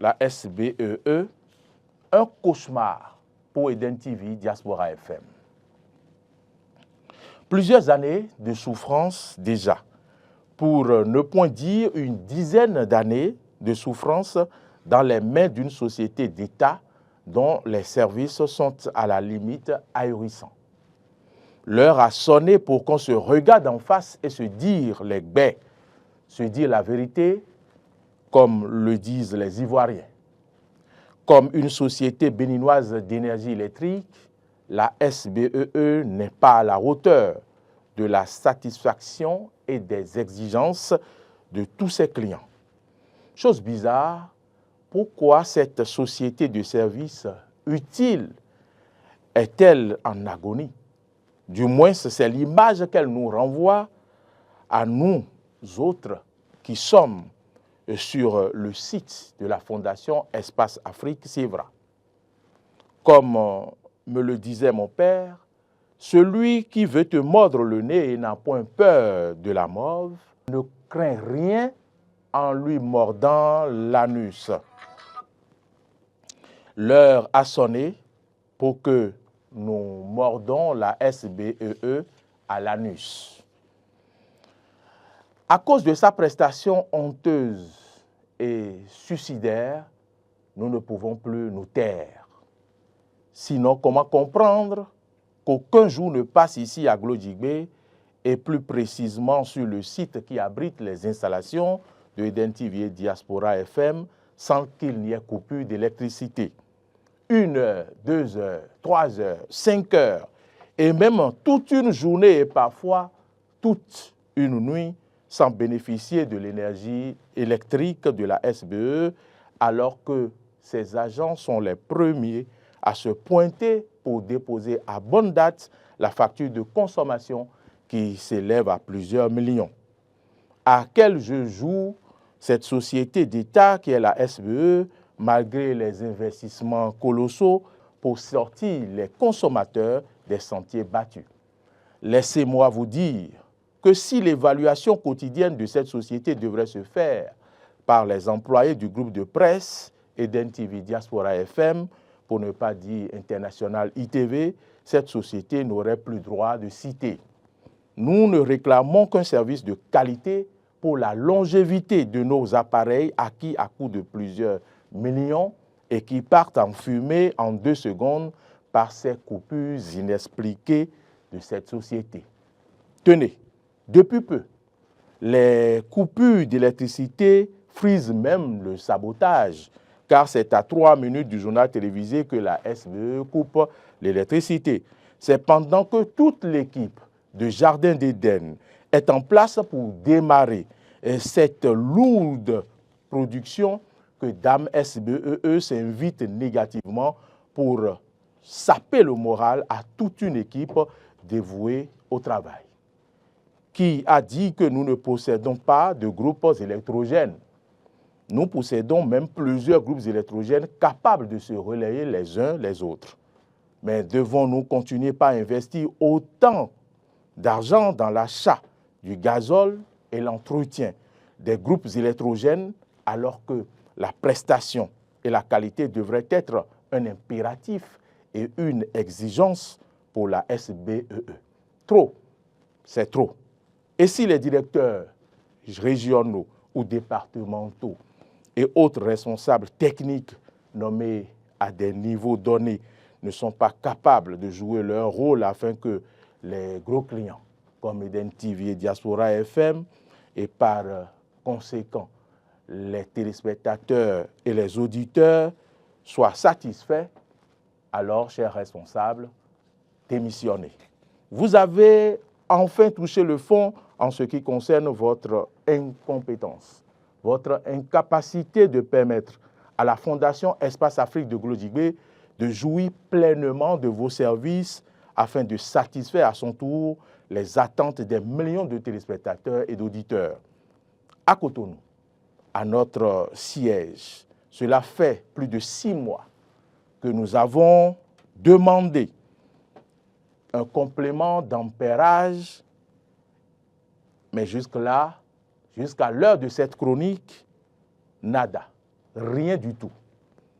la SBEE, un cauchemar pour Eden TV Diaspora FM. Plusieurs années de souffrance déjà, pour ne point dire une dizaine d'années de souffrance dans les mains d'une société d'État dont les services sont à la limite ahurissants. L'heure a sonné pour qu'on se regarde en face et se dire les baies, se dire la vérité, comme le disent les Ivoiriens. Comme une société béninoise d'énergie électrique, la SBEE n'est pas à la hauteur de la satisfaction et des exigences de tous ses clients. Chose bizarre, pourquoi cette société de services utile est-elle en agonie? Du moins, c'est l'image qu'elle nous renvoie à nous autres qui sommes sur le site de la Fondation Espace Afrique Sivra. Comme me le disait mon père, celui qui veut te mordre le nez et n'a point peur de la morve ne craint rien en lui mordant l'anus. L'heure a sonné pour que nous mordons la SBEE à l'anus. À cause de sa prestation honteuse et suicidaire, nous ne pouvons plus nous taire. Sinon, comment comprendre qu'aucun jour ne passe ici à Glodjigbe et plus précisément sur le site qui abrite les installations de Eden TV Diaspora FM sans qu'il n'y ait coupure d'électricité. 1 heure, 2 heures, 3 heures, 5 heures et même toute une journée et parfois toute une nuit sans bénéficier de l'énergie électrique de la SBE alors que ces agents sont les premiers à se pointer pour déposer à bonne date la facture de consommation qui s'élève à plusieurs millions. À quel jeu joue cette société d'État qui est la SBE malgré les investissements colossaux pour sortir les consommateurs des sentiers battus? Laissez-moi vous dire que si l'évaluation quotidienne de cette société devrait se faire par les employés du groupe de presse Eden TV Diaspora FM, pour ne pas dire International ITV, cette société n'aurait plus droit de citer. Nous ne réclamons qu'un service de qualité pour la longévité de nos appareils acquis à coût de plusieurs millions et qui partent en fumée en 2 secondes par ces coupures inexpliquées de cette société. Tenez, depuis peu, les coupures d'électricité frisent même le sabotage, car c'est à 3 minutes du journal télévisé que la SBE coupe l'électricité. C'est pendant que toute l'équipe de Jardin d'Éden est en place pour démarrer cette lourde production que Dame SBEE s'invite négativement pour saper le moral à toute une équipe dévouée au travail. Qui a dit que nous ne possédons pas de groupes électrogènes? Nous possédons même plusieurs groupes électrogènes capables de se relayer les uns les autres. Mais devons-nous continuer par investir autant d'argent dans l'achat du gazole et l'entretien des groupes électrogènes alors que la prestation et la qualité devraient être un impératif et une exigence pour la SBEE? Trop, c'est trop. Et si les directeurs régionaux ou départementaux et autres responsables techniques nommés à des niveaux donnés ne sont pas capables de jouer leur rôle afin que les gros clients comme Eden TV et Diaspora FM et par conséquent les téléspectateurs et les auditeurs soient satisfaits, alors, chers responsables, démissionnez. Vous avez enfin touché le fond en ce qui concerne votre incompétence, votre incapacité de permettre à la Fondation Espace Afrique de Glodjigbe de jouir pleinement de vos services afin de satisfaire à son tour les attentes des millions de téléspectateurs et d'auditeurs. À Cotonou, à notre siège, cela fait plus de 6 mois que nous avons demandé un complément d'ampérage, mais jusque-là, jusqu'à l'heure de cette chronique, nada, rien du tout.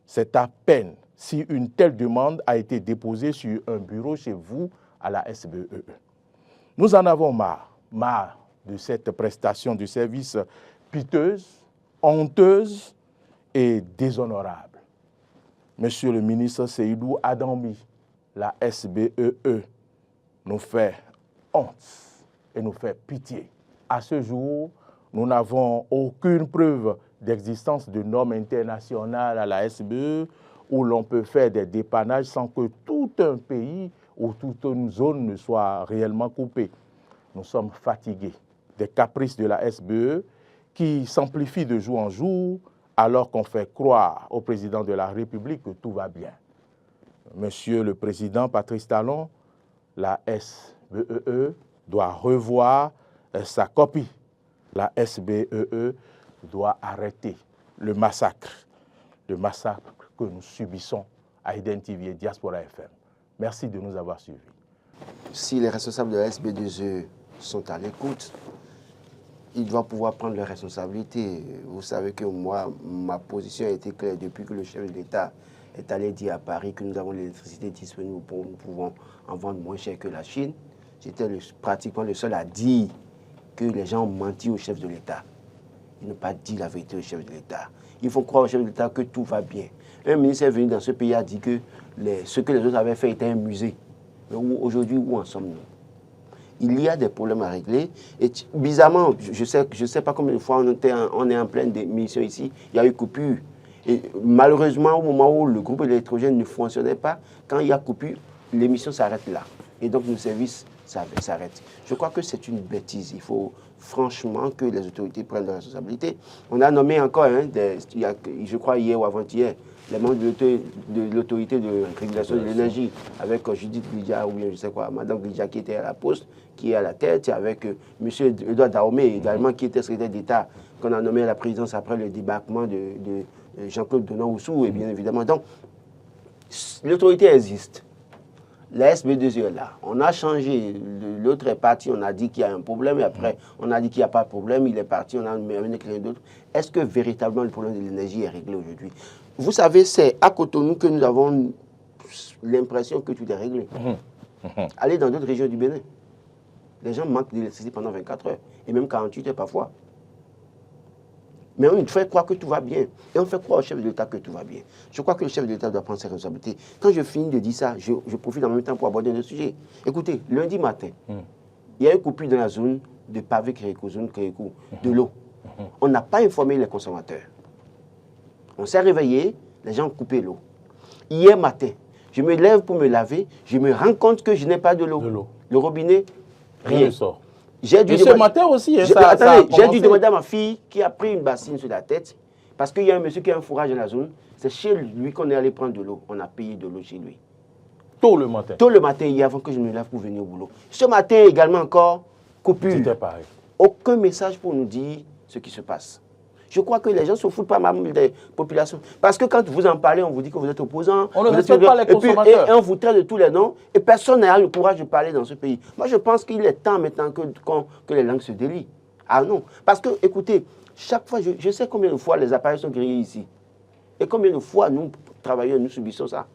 C'est à peine si une telle demande a été déposée sur un bureau chez vous à la SBEE. Nous en avons marre de cette prestation de service piteuse, honteuse et déshonorable. Monsieur le ministre Seydou Adambi, la SBEE nous fait honte et nous fait pitié. À ce jour, nous n'avons aucune preuve d'existence de normes internationales à la SBE où l'on peut faire des dépannages sans que tout un pays ou toute une zone ne soit réellement coupée. Nous sommes fatigués des caprices de la SBE qui s'amplifient de jour en jour alors qu'on fait croire au président de la République que tout va bien. Monsieur le Président Patrice Talon, la SBEE doit revoir sa copie. La SBEE doit arrêter le massacre que nous subissons à Eden TV et Diaspora FM. Merci de nous avoir suivis. Si les responsables de la SB2E sont à l'écoute, ils doivent pouvoir prendre leurs responsabilités. Vous savez que moi, ma position a été claire depuis que le chef de l'État est allé dire à Paris que nous avons l'électricité disponible, nous pouvons en vendre moins cher que la Chine. J'étais pratiquement le seul à dire que les gens ont menti au chef de l'État. Ils n'ont pas dit la vérité au chef de l'État. Ils font croire au chef de l'État que tout va bien. Un ministre est venu dans ce pays et a dit que ce que les autres avaient fait était un musée. Mais aujourd'hui, où en sommes-nous? Il y a des problèmes à régler. Et bizarrement, je sais pas combien de fois on est en pleine mission ici, il y a eu coupure. Et malheureusement, au moment où le groupe électrogène ne fonctionnait pas, quand il y a coupure, l'émission s'arrête là. Et donc nos services s'arrêtent. Je crois que c'est une bêtise. Il faut franchement que les autorités prennent leurs responsabilités. On a nommé encore, je crois hier ou avant-hier, les membres de l'autorité de régulation de l'énergie, avec Judith Lydia, ou bien je sais quoi, Madame Lydia qui était à la poste, qui est à la tête, avec M. Edouard Dahomey également, qui était secrétaire d'État, qu'on a nommé à la présidence après le débarquement de Jean-Claude Donan-Oussou, et bien évidemment. Donc, l'autorité existe. La SB2E est là. On a changé. L'autre est parti, on a dit qu'il y a un problème, et après, on a dit qu'il n'y a pas de problème, il est parti, on a amené quelqu'un d'autre. Est-ce que véritablement le problème de l'énergie est réglé aujourd'hui? Vous savez, c'est à Cotonou que nous avons l'impression que tout est réglé. Allez dans d'autres régions du Bénin. Les gens manquent d'électricité pendant 24 heures, et même 48 heures parfois. Mais on fait croire que tout va bien. Et on fait croire au chef de l'État que tout va bien. Je crois que le chef de l'État doit prendre ses responsabilités. Quand je finis de dire ça, je profite en même temps pour aborder le sujet. Écoutez, lundi matin, il y a eu coupure dans la zone de pavé Kérékou, zone Kérékou, de l'eau. On n'a pas informé les consommateurs. On s'est réveillé, les gens ont coupé l'eau. Hier matin, je me lève pour me laver, je me rends compte que je n'ai pas de l'eau. Le robinet, rien ne sort. Et ce matin aussi, j'ai dû demander à ma fille qui a pris une bassine sur la tête, parce qu'il y a un monsieur qui a un fourrage dans la zone, c'est chez lui qu'on est allé prendre de l'eau. On a payé de l'eau chez lui. Tôt le matin? Tôt le matin, hier, avant que je me lève pour venir au boulot. Ce matin également encore, coupure. C'était pareil. Aucun message pour nous dire ce qui se passe. Je crois que les gens ne se foutent pas mal des populations. Parce que quand vous en parlez, on vous dit que vous êtes opposant. On ne respecte pas les consommateurs. Et on vous traite de tous les noms. Et personne n'a le courage de parler dans ce pays. Moi, je pense qu'il est temps maintenant que les langues se délient. Ah non. Parce que, écoutez, chaque fois, je sais combien de fois les appareils sont grillés ici. Et combien de fois nous, travailleurs, nous subissons ça.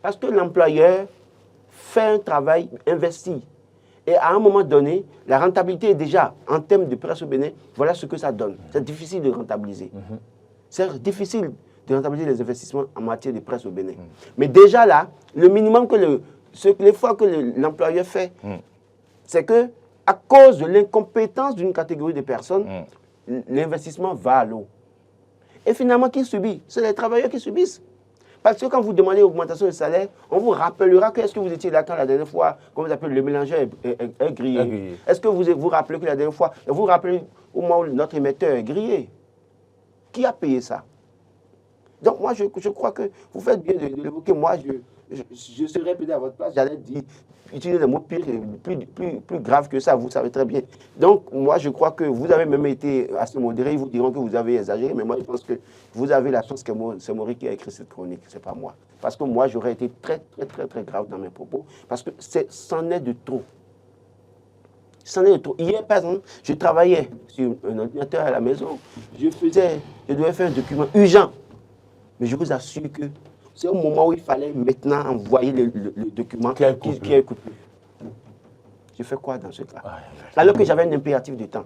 Parce que l'employeur fait un travail investi. Et à un moment donné, la rentabilité est déjà, en termes de presse au Bénin, voilà ce que ça donne. C'est difficile de rentabiliser. C'est difficile de rentabiliser les investissements en matière de presse au Bénin. Mais déjà là, le minimum que l'effort que l'employeur fait, c'est que à cause de l'incompétence d'une catégorie de personnes, l'investissement va à l'eau. Et finalement, qui subit? C'est les travailleurs qui subissent. Parce que quand vous demandez augmentation de salaire, on vous rappellera que est-ce que vous étiez là quand la dernière fois, comme vous appelez, le mélangeur est grillé. Est-ce que vous vous rappelez que la dernière fois, vous vous rappelez au moment où notre émetteur est grillé? Qui a payé ça? Donc moi, je crois que vous faites bien de l'évoquer. Moi, je serais peut-être à votre place, j'allais dire, utiliser des mots plus graves que ça, vous savez très bien. Donc moi, je crois que vous avez même été assez modéré, ils vous diront que vous avez exagéré, mais moi, je pense que vous avez la chance que c'est Maury qui a écrit cette chronique, c'est pas moi. Parce que moi, j'aurais été très grave dans mes propos, parce que c'en est de trop. C'en est de trop. Hier, par exemple, je travaillais sur un ordinateur à la maison, je devais faire un document urgent. Mais je vous assure que c'est au moment où il fallait maintenant envoyer le document qui a coupé. Je fais quoi dans ce cas? Alors que j'avais un impératif de temps.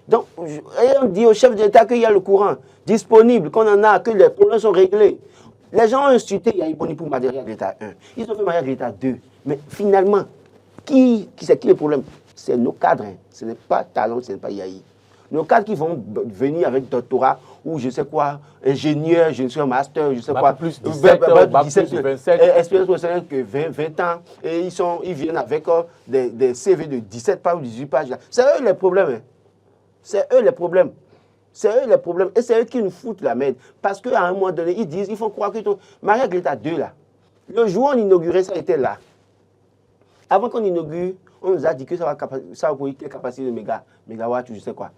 Donc, on dit au chef de l'État qu'il y a le courant disponible, qu'on en a, que les problèmes sont réglés. Les gens ont insulté Yahya pour Maria Greta 1. Ils ont fait Maria Greta 2. Mais finalement, c'est qui le problème? C'est nos cadres. Hein. Ce n'est pas Talon, ce n'est pas Yahya. Nos cadres qui vont venir avec doctorat ou je sais quoi, ingénieur, je sais master, je sais quoi. Plus 17, 27. Expérience professionnelle que 20 ans. Et ils viennent avec des CV de 17 pages ou 18 pages. C'est eux les problèmes. Hein. C'est eux les problèmes. C'est eux les problèmes. Et c'est eux qui nous foutent la merde. Parce qu'à un moment donné, ils disent, il faut croire que Maria Greta 2 là, le jour où on inaugurait, ça était là. Avant qu'on inaugure, on nous a dit que ça va avoir quelle capacité de mégawatts ou je sais quoi.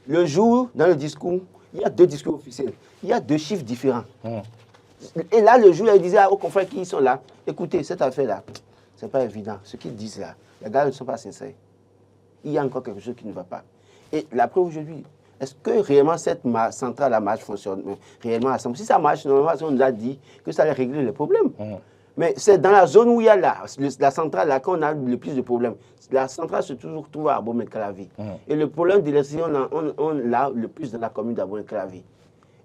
Le jour, dans le discours, il y a 2 discours officiels. Il y a 2 chiffres différents. Et là, le jour, il disait aux confrères qui sont là, écoutez, cette affaire-là, ce n'est pas évident. Ce qu'ils disent là, les gars ne sont pas sincères. Il y a encore quelque chose qui ne va pas. Et la preuve aujourd'hui, est-ce que réellement cette centrale à marche fonctionne réellement à 100%? Si ça marche, normalement, on nous a dit que ça allait régler les problèmes. Mais c'est dans la zone où il y a la centrale là qu'on a le plus de problèmes. La centrale se trouve à Abomey-Calavi. Et le problème de l'électricité, on l'a le plus dans la commune d'Abomey-Calavi.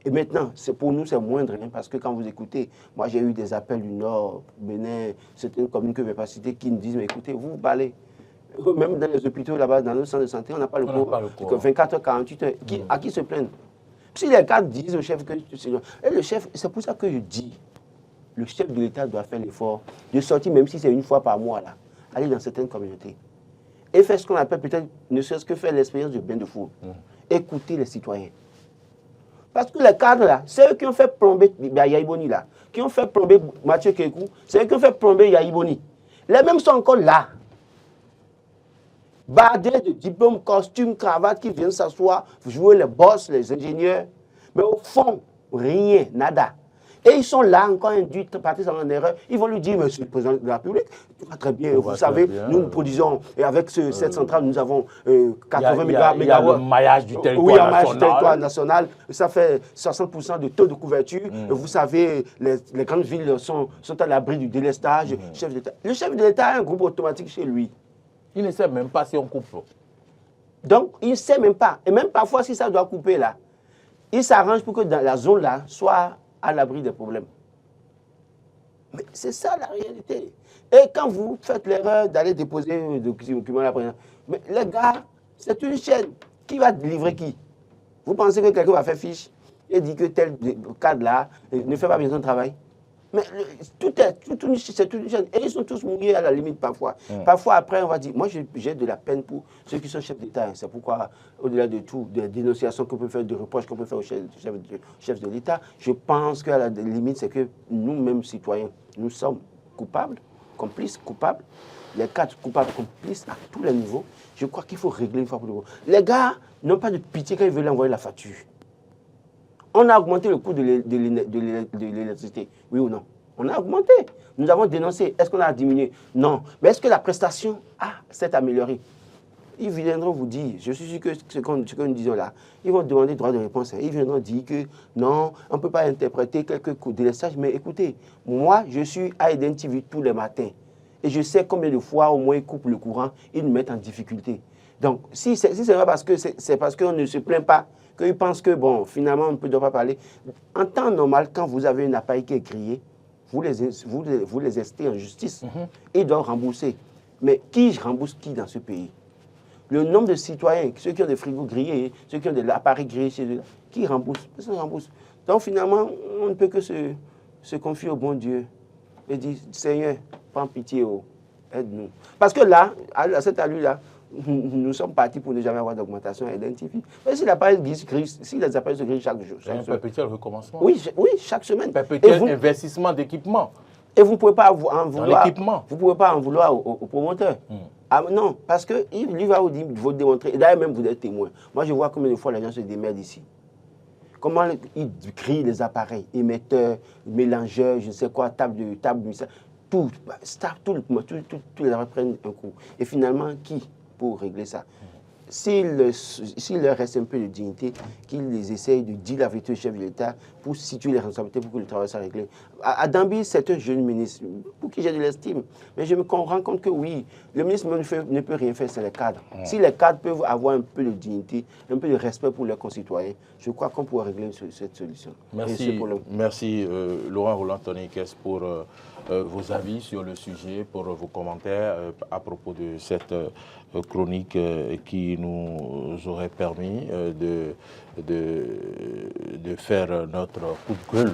Et maintenant, pour nous, c'est moindre, hein, parce que quand vous écoutez, moi j'ai eu des appels du Nord, Bénin, certaines communes que je ne vais pas citer, qui nous disent, mais écoutez, vous parlez. Même dans les hôpitaux là-bas, dans nos centres de santé, on n'a pas le cours. 24 heures, 48 heures. À qui se plaignent? Si les cadres disent au chef que... Et le chef, c'est pour ça que je dis, le chef de l'État doit faire l'effort de sortir, même si c'est une fois par mois, là, aller dans certaines communautés. Et faire ce qu'on appelle peut-être, ne serait-ce que faire l'expérience de bain de four. Écouter les citoyens. Parce que les cadres là, c'est eux qui ont fait plomber Yahya Boni là, qui ont fait plomber Mathieu Kekou, c'est eux qui ont fait plomber Yahya Boni. Les mêmes sont encore là. Bardés de diplômes, costumes, cravates qui viennent s'asseoir, jouer les boss, les ingénieurs. Mais au fond, rien, nada. Et ils sont là, encore induits, partis en erreur. Ils vont lui dire, monsieur le président de la République, tout va très bien. Vous savez, nous produisons, et avec cette centrale, nous avons 80 mégawatts. Il y a le maillage du territoire national. Oui, il y a le maillage du territoire national. Ça fait 60% de taux de couverture. Vous savez, les grandes villes sont à l'abri du délestage. Le chef de l'État a un groupe automatique chez lui. Il ne sait même pas si on coupe. Donc, il ne sait même pas. Et même parfois, si ça doit couper là, il s'arrange pour que dans la zone là, soit à l'abri des problèmes. Mais c'est ça la réalité. Et quand vous faites l'erreur d'aller déposer un document là, mais les gars, c'est une chaîne. Qui va livrer qui? Vous pensez que quelqu'un va faire fiche et dit que tel cadre là ne fait pas bien son travail? Mais c'est toute une chaîne. Et ils sont tous mouillés à la limite parfois. Parfois, après, on va dire, moi, j'ai de la peine pour ceux qui sont chefs d'État. C'est pourquoi, au-delà de tout, des dénonciations qu'on peut faire, des reproches qu'on peut faire aux chefs de l'État, je pense qu'à la limite, c'est que nous-mêmes, citoyens, nous sommes coupables, complices, coupables. Les cadres coupables, complices à tous les niveaux. Je crois qu'il faut régler une fois pour toutes. Les gars n'ont pas de pitié quand ils veulent envoyer la facture. On a augmenté le coût de l'électricité, oui ou non? On a augmenté. Nous avons dénoncé. Est-ce qu'on a diminué? Non. Mais est-ce que la prestation s'est améliorée? Ils viendront vous dire, je suis sûr que ce que nous disons là, ils vont demander droit de réponse. Ils viendront dire que non, on ne peut pas interpréter quelques coups de délestage. Mais écoutez, moi, je suis à Eden TV tous les matins. Et je sais combien de fois, au moins, ils coupent le courant, ils nous mettent en difficulté. Donc, si c'est pas parce que c'est parce qu'on ne se plaint pas, qu'ils pensent que, bon, finalement, on ne doit pas parler. En temps normal, quand vous avez un appareil qui est grillé, vous les estez en justice. Ils doivent rembourser. Mais qui rembourse qui dans ce pays? Le nombre de citoyens, ceux qui ont des frigos grillés, ceux qui ont des appareils grillés chez eux, qui remboursent? Personne ne rembourse. Donc, finalement, on ne peut que se confier au bon Dieu et dire, Seigneur, prends pitié, aide-nous. Parce que là, à cette allure-là, nous sommes partis pour ne jamais avoir d'augmentation identifiée. Mais si l'appareil se grille chaque jour. C'est un perpétuel recommencement. Oui, chaque semaine. Perpétuel investissement d'équipement. Et vous ne pouvez pas en vouloir. Vous ne pouvez pas en vouloir au promoteur. Ah, non, parce que lui va vous démontrer. Et d'ailleurs, même vous êtes témoin. Moi, je vois combien de fois les gens se démerdent ici. Comment ils grillent les appareils, émetteurs, mélangeurs, je ne sais quoi, table, tout les appareils prennent un coup. Et finalement, qui pour régler ça? s'il leur reste un peu de dignité, qu'ils essayent de dire la vérité au chef de l'État pour situer les responsabilités pour que le travail soit réglé. À Dambi, c'est un jeune ministre pour qui j'ai de l'estime. Mais je me rends compte que oui, le ministre ne peut rien faire, c'est les cadres. Si les cadres peuvent avoir un peu de dignité, un peu de respect pour leurs concitoyens, je crois qu'on pourra régler cette solution. Merci Laurent Roland-Tonnikes pour vos avis sur le sujet, pour vos commentaires à propos de cette chronique qui nous aurait permis de faire notre coup de gueule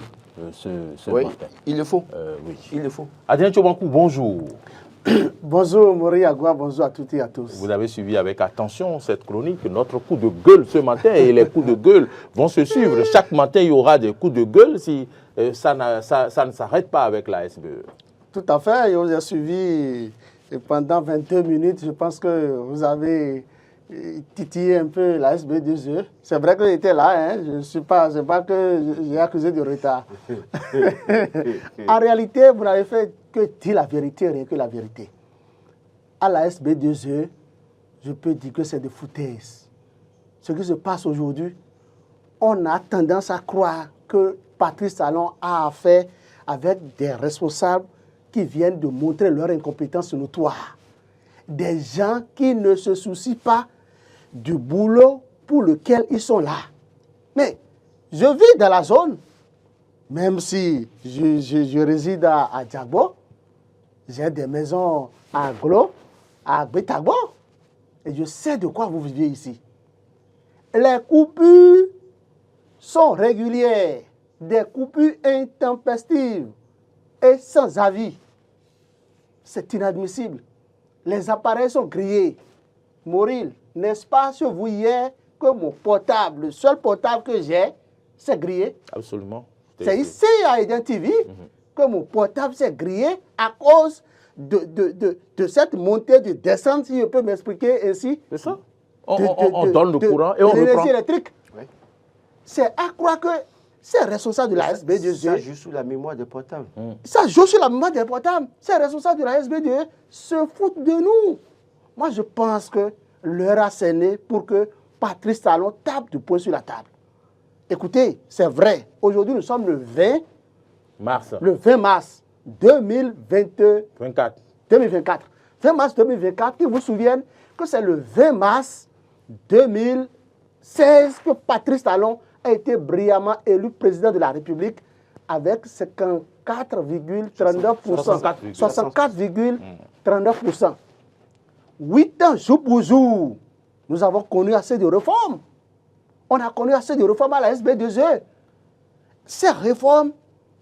ce matin. Il le faut. Oui. Il le faut. Adrien Tchobankou, bonjour. Bonjour Maurice Agua, bonjour à toutes et à tous. Vous avez suivi avec attention cette chronique, notre coup de gueule ce matin, et les coups de gueule vont se suivre. Chaque matin, il y aura des coups de gueule si ça ne s'arrête pas avec la SBE. Tout à fait, on a suivi pendant 22 minutes. Je pense que vous avez titillé un peu la SB2E. C'est vrai que j'étais là, hein. Je ne sais pas que j'ai accusé de retard. En réalité, vous n'avez fait que dire la vérité, rien que la vérité. À la SB2E, je peux dire que c'est de foutaise. Ce qui se passe aujourd'hui, on a tendance à croire que Patrice Talon a affaire avec des responsables qui viennent de montrer leur incompétence notoire. Des gens qui ne se soucient pas du boulot pour lequel ils sont là. Mais je vis dans la zone, même si je réside à Djagbo, j'ai des maisons à Glo, à Betagbo, et je sais de quoi vous vivez ici. Les coupures sont régulières, des coupures intempestives et sans avis. C'est inadmissible. Les appareils sont grillés. Mauril, n'est-ce pas sur vous hier que mon portable, le seul portable que j'ai, c'est grillé? Absolument. C'est ici à Eden TV que mon portable s'est grillé à cause de cette montée de descente, si je peux m'expliquer ainsi. C'est ça. On donne le courant et on reprend. L'énergie électrique. Oui. C'est à croire que c'est responsable de la SB2E. Ça joue sur la mémoire des portables. Ça joue sur la mémoire des portables. C'est responsable de la SB2E. Se foutent de nous. Moi, je pense que l'heure a sonné pour que Patrice Talon tape du poing sur la table. Écoutez, c'est vrai. Aujourd'hui, nous sommes le 20 mars 2024. 20 mars 2024, ils vous souviennent que c'est le 20 mars 2016 que Patrice Talon a été brillamment élu président de la République avec 54,39%. 64,39%. 8 ans, jour pour jour, nous avons connu assez de réformes. On a connu assez de réformes à la SB2E. Ces réformes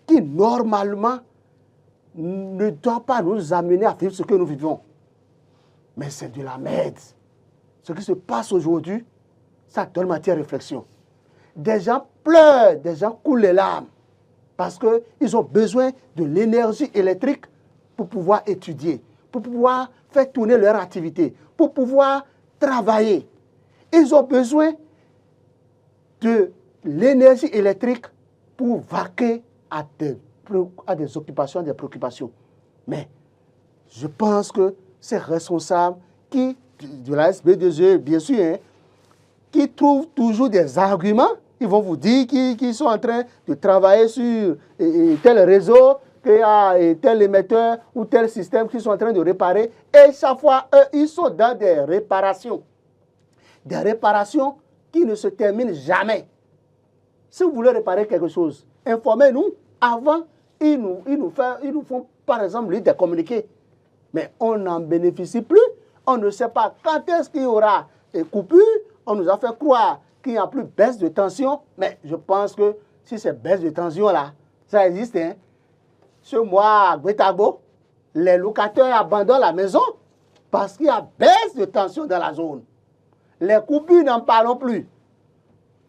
qui, normalement, ne doivent pas nous amener à vivre ce que nous vivons. Mais c'est de la merde. Ce qui se passe aujourd'hui, ça donne matière à réflexion. Des gens pleurent, des gens coulent les larmes parce qu'ils ont besoin de l'énergie électrique pour pouvoir étudier, pour pouvoir faire tourner leur activité, pour pouvoir travailler. Ils ont besoin de l'énergie électrique pour vaquer à des occupations, des préoccupations. Mais je pense que ces responsables de la SB2E, bien sûr, hein, qui trouvent toujours des arguments, ils vont vous dire qu'ils sont en train de travailler sur tel réseau, qu'il y a tel émetteur ou tel système qu'ils sont en train de réparer. Et chaque fois, eux, ils sont dans des réparations. Des réparations qui ne se terminent jamais. Si vous voulez réparer quelque chose, informez-nous. Avant, ils nous font, par exemple, lire des communiqués. Mais on n'en bénéficie plus. On ne sait pas quand est-ce qu'il y aura des coupures. On nous a fait croire qu'il n'y a plus baisse de tension. Mais je pense que si cette baisse de tension-là, ça existe. Hein. Ce mois, à Gwetagbo, les locataires abandonnent la maison parce qu'il y a baisse de tension dans la zone. Les coupures, n'en parlons plus.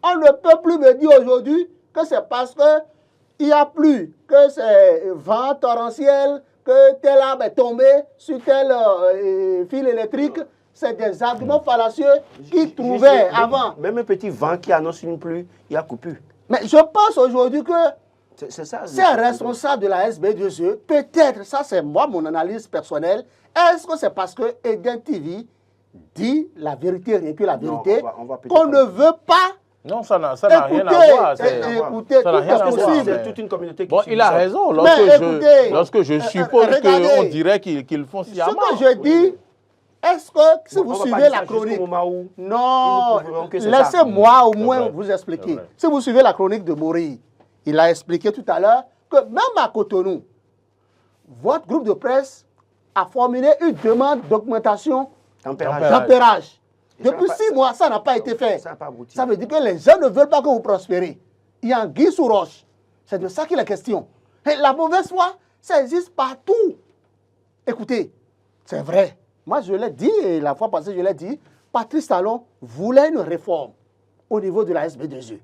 On ne peut plus me dire aujourd'hui que c'est parce qu'il n'y a plus, que c'est vent torrentiel, que tel arbre est tombé sur tel fil électrique. C'est des arguments fallacieux qu'ils trouvaient avant. Même un petit vent qui annonce une pluie, il y a coupure. Mais je pense aujourd'hui que c'est responsable de la SB2E. Peut-être, ça c'est moi, mon analyse personnelle. Est-ce que c'est parce que Eden TV dit la vérité, rien que la Non, vérité, on va peut-être qu'on ne veut pas. Non, ça n'a rien à voir. Écoutez, ça n'a tout rien est à voir. possible. C'est toute une communauté qui Bon, subit il a ça. raison. écoutez, Lorsque je suppose regardez, qu'on dirait qu'ils font Ce sciemment. que je dis, est-ce que si On vous va pas suivez dire la ça jusqu'au chronique, moment où non, ils nous prouveront que c'est ça. laissez-moi au C'est moins vrai. vous expliquer. C'est vrai. Si vous suivez la chronique de Mori, il a expliqué tout à l'heure que même à Cotonou, votre groupe de presse a formulé une demande d'augmentation Tempérage. d'ampérage. Et ça Depuis n'a pas- 6 mois, ça n'a pas été fait. Ça n'a pas abouti. Ça veut dire que les gens ne veulent pas que vous prospérez. Il y a un guise sous roche. C'est de ça qu'il est question. Et la mauvaise foi, ça existe partout. Écoutez, c'est vrai. Moi, je l'ai dit, et la fois passée, je l'ai dit, Patrice Talon voulait une réforme au niveau de la SB2E.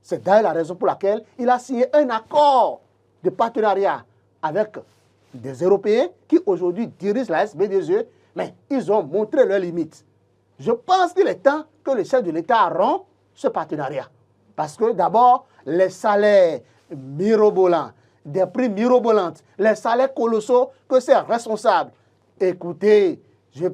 C'est d'ailleurs la raison pour laquelle il a signé un accord de partenariat avec des Européens qui aujourd'hui dirigent la SB2E, mais ils ont montré leurs limites. Je pense qu'il est temps que le chef de l'État rompe ce partenariat. Parce que d'abord, les salaires mirobolants, des prix mirobolants, les salaires colossaux, que c'est responsable. Écoutez, je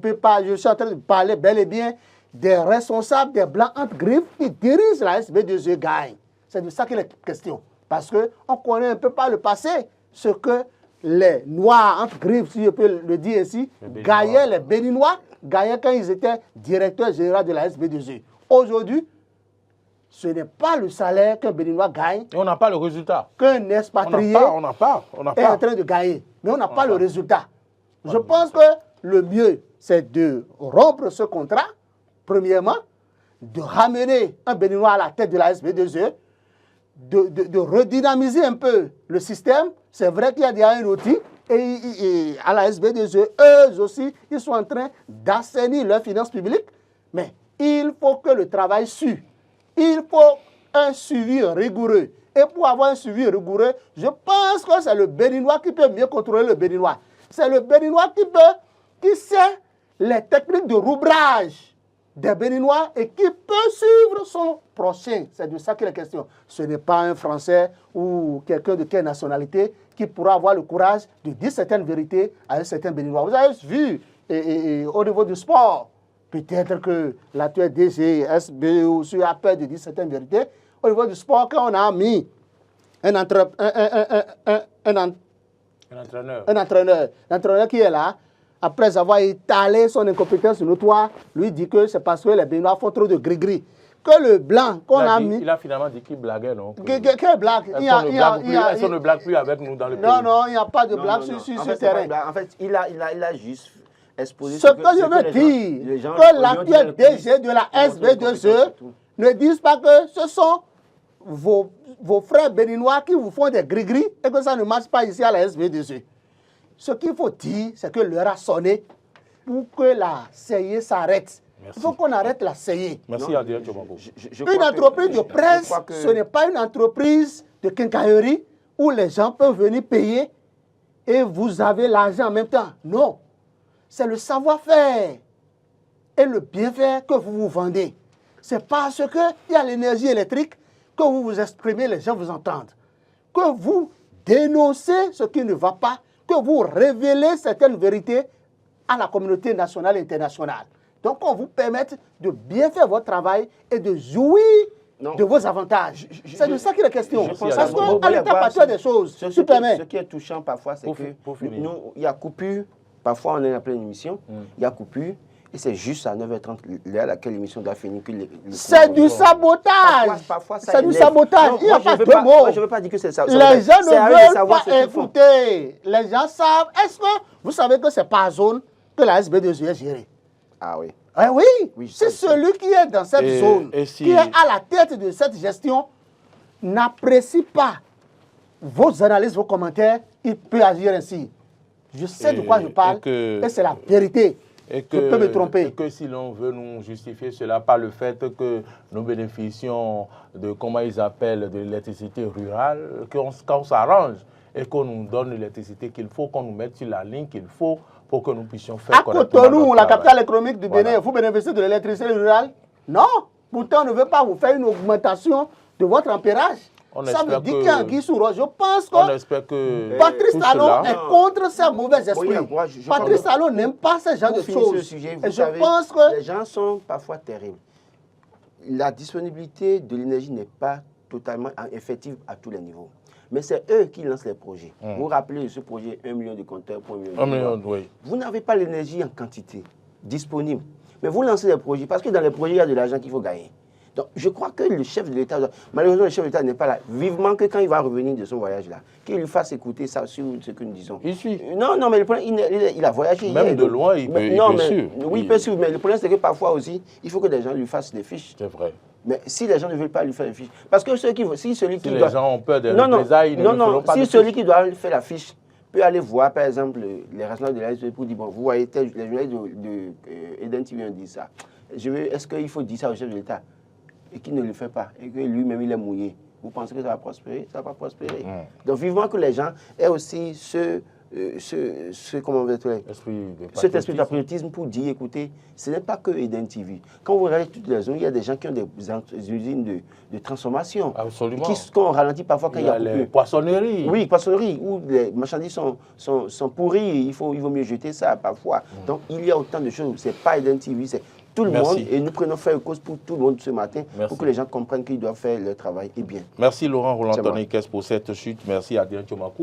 suis en train de parler bel et bien des responsables des blancs entre griffes qui dirigent la SB2E gagnent. C'est de ça qu'il est question. Parce qu'on connaît un peu par le passé ce que les noirs entre griffes, si je peux le dire ainsi, gagnaient, les béninois gagnaient quand ils étaient directeurs généraux de la SB2E. Aujourd'hui, ce n'est pas le salaire qu'un béninois gagne, Et on n'a pas le résultat. qu'un expatrié On n'a pas. est en train de gagner. Mais on n'a pas le résultat. Je pense que le mieux, c'est de rompre ce contrat, premièrement, de ramener un béninois à la tête de la SB2E, de redynamiser un peu le système. C'est vrai qu'il y a déjà un outil, et à la SB2E, eux aussi, ils sont en train d'assainir leurs finances publiques, mais il faut que le travail suive. Il faut un suivi rigoureux. Et pour avoir un suivi rigoureux, je pense que c'est le béninois qui peut mieux contrôler le béninois. C'est le béninois qui sait les techniques de roubrage des béninois et qui peut suivre son prochain. C'est de ça qu'il est question. Ce n'est pas un Français ou quelqu'un de quelle nationalité qui pourra avoir le courage de dire certaines vérités à un certain béninois. Vous avez vu au niveau du sport, peut-être que l'actuel DG, SB ou a peur de dire certaines vérités. Au niveau du sport, quand on a mis un entraîneur qui est là, après avoir étalé son incompétence notoire, lui dit que c'est parce que les Béninois font trop de gris-gris. Que le blanc qu'on a mis... Il a finalement dit qu'il blaguait, non? Quelle blague? Est-ce qu'on ne blague plus avec nous dans le pays? Non, il n'y a pas de blague sur ce terrain. En fait, il a juste exposé ce que je veux dire, que l'actuel DG de la SB2E ne dise pas que ce sont vos frères béninois qui vous font des gris-gris et que ça ne marche pas ici à la SB2E. Ce qu'il faut dire, c'est que l'heure a sonné pour que la CIE s'arrête. Il faut qu'on arrête la CIE. Merci, Adrien Tchobako. Une entreprise de presse, ce n'est pas une entreprise de quincaillerie où les gens peuvent venir payer et vous avez l'argent en même temps. Non. C'est le savoir-faire et le bien-faire que vous vous vendez. C'est parce qu'il y a l'énergie électrique que vous vous exprimez, les gens vous entendent. Que vous dénoncez ce qui ne va pas, que vous révélez certaines vérités à la communauté nationale et internationale. Donc, on vous permette de bien faire votre travail et de jouir de vos avantages. C'est de ça qu'il est question. Parce qu'à l'état partir des choses, ce qui est touchant parfois, c'est que nous, il y a coupure. Parfois, on est en pleine émission, il y a coupure. Et c'est juste à 9h30, l'heure à laquelle l'émission doit finir. C'est du sabotage. Parfois, c'est du sabotage. Il n'y a pas de mots. Moi, je ne veux pas dire que c'est ça. Les gens ne veulent pas écouter. Les gens savent. Est-ce que vous savez que ce n'est pas à zone que la SB2E est gérée? Ah oui. Eh oui. C'est celui qui est dans cette zone, qui est à la tête de cette gestion, n'apprécie pas vos analyses, vos commentaires, il peut agir ainsi. Je sais de quoi je parle et c'est la vérité. Je peux me tromper. Et que si l'on veut nous justifier cela par le fait que nous bénéficions de, comment ils appellent, de l'électricité rurale, qu'on s'arrange et qu'on nous donne l'électricité qu'il faut, qu'on nous mette sur la ligne qu'il faut pour que nous puissions faire correctement. À Cotonou, la capitale économique du Bénin, vous bénéficiez de l'électricité rurale? Non. Pourtant, on ne veut pas vous faire une augmentation de votre ampérage. Ça veut dire qu'il y a un Guy Souro. Je pense On que espère que Patrice tout Talon cela- est contre ces mauvais esprits. Oui, moi, je Patrice comprends. Talon n'aime pas ce genre Pour de finir ce choses. sujet, Et vous je savez, pense que les gens sont parfois terribles. La disponibilité de l'énergie n'est pas totalement effective à tous les niveaux. Mais c'est eux qui lancent les projets. Vous vous rappelez de ce projet 1 million de compteurs pour 1 million de 1 million, kilowatts. oui. Vous n'avez pas l'énergie en quantité disponible. Mais vous lancez des projets parce que dans les projets, il y a de l'argent qu'il faut gagner. Donc, je crois que le chef de l'État, malheureusement, le chef de l'État n'est pas là. Vivement que quand il va revenir de son voyage-là, qu'il lui fasse écouter ça sur ce que nous disons. Il suit. Non, mais le problème, il a voyagé. Même hier, de donc- loin, il peut- il non, peut mais- suivre. Oui, il peut suivre. Mais le problème, c'est que parfois aussi, il faut que des gens lui fassent des fiches. C'est vrai. Mais si les gens ne veulent pas lui faire des fiches, parce que si celui Si qui les doit... gens ont peur des non, représailles, ils ne le feront pas si de celui fiche. qui doit faire la fiche peut aller voir, par exemple, les responsables de la SB pour dire, bon, vous voyez, les journalistes de Eden TV ont dit ça. Est-ce qu'il faut dire ça au chef de l'État et qu'il ne le fait pas, et que lui-même, il est mouillé? Vous pensez que ça va prospérer? Ça ne va pas prospérer. Donc, vivement que les gens aient aussi comment on va dire, cet esprit de patriotisme pour dire, écoutez, ce n'est pas que Eden TV. Quand vous regardez toutes les zones, il y a des gens qui ont des usines de transformation. Absolument. Qu'on ralentit parfois quand Il il y y a a les coupure. poissonneries. Oui, poissonnerie, où les marchandises sont pourries, il vaut mieux jeter ça parfois. Donc, il y a autant de choses. Ce n'est pas Eden TV, c'est tout le Merci. monde. Et nous prenons faire cause pour tout le monde ce matin, Merci. pour que les gens comprennent qu'ils doivent faire leur travail et bien. Merci Laurent C'est moi. Roland-Tonekes pour cette chute. Merci Adrien Tchomakou.